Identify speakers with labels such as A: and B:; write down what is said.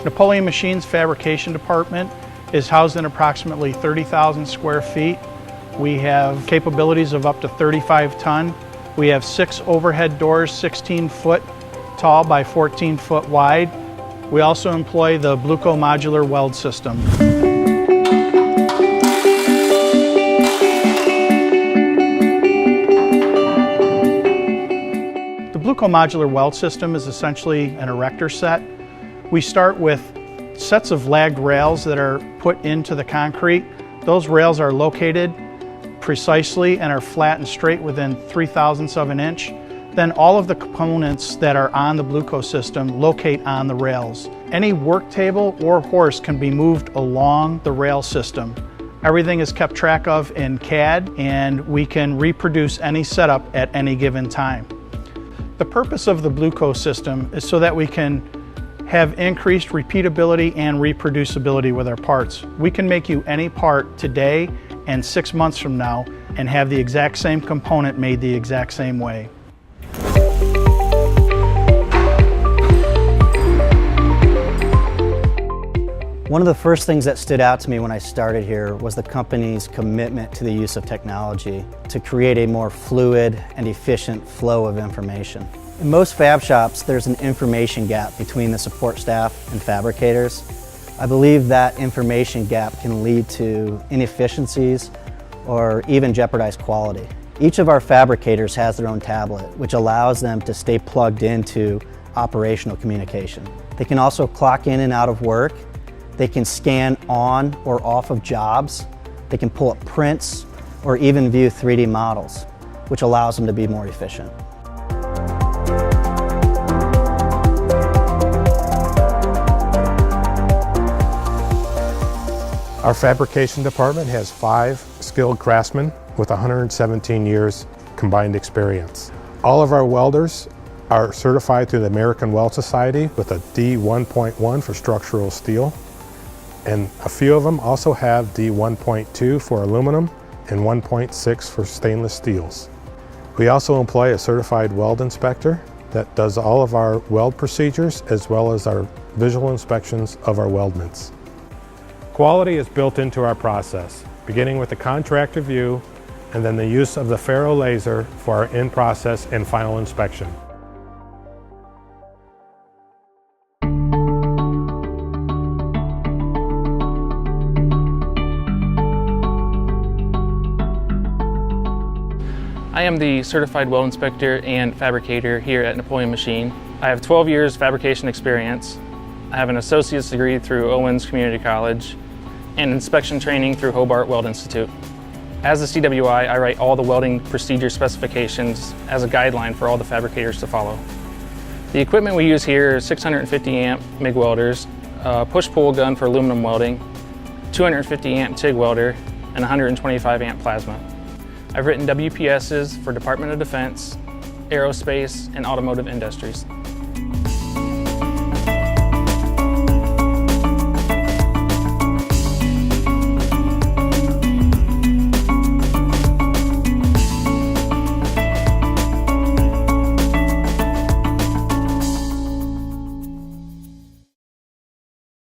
A: Napoleon Machine's fabrication department is housed in approximately 30,000 square feet. We have capabilities of up to 35 ton. We have 6 overhead doors, 16 foot tall by 14 foot wide. We also employ the Bluco modular weld system. The Bluco modular weld system is essentially an erector set. We start with sets of lagged rails that are put into the concrete. Those rails are located precisely and are flat and straight within 0.03 of an inch. Then all of the components that are on the Bluco system locate on the rails. Any work table or horse can be moved along the rail system. Everything is kept track of in CAD, and we can reproduce any setup at any given time. The purpose of the Bluco system is so that we can have increased repeatability and reproducibility with our parts. We can make you any part today and 6 months from now and have the exact same component made the exact same way.
B: One of the first things that stood out to me when I started here was the company's commitment to the use of technology to create a more fluid and efficient flow of information. In most fab shops, there's an information gap between the support staff and fabricators. I believe that information gap can lead to inefficiencies or even jeopardize quality. Each of our fabricators has their own tablet, which allows them to stay plugged into operational communication. They can also clock in and out of work. They can scan on or off of jobs. They can pull up prints or even view 3D models, which allows them to be more efficient.
C: Our fabrication department has 5 skilled craftsmen with 117 years combined experience. All of our welders are certified through the American Weld Society with a D1.1 for structural steel. And a few of them also have D1.2 for aluminum and 1.6 for stainless steels. We also employ a certified weld inspector that does all of our weld procedures as well as our visual inspections of our weldments. Quality is built into our process, beginning with the contract review and then the use of the ferro laser for our in-process and final inspection.
D: I am the certified weld inspector and fabricator here at Napoleon Machine. I have 12 years fabrication experience. I have an associate's degree through Owens Community College and inspection training through Hobart Weld Institute. As a CWI, I write all the welding procedure specifications as a guideline for all the fabricators to follow. The equipment we use here is 650 amp MIG welders, a push-pull gun for aluminum welding, 250 amp TIG welder, and 125 amp plasma. I've written WPSs for Department of Defense, aerospace, and automotive industries.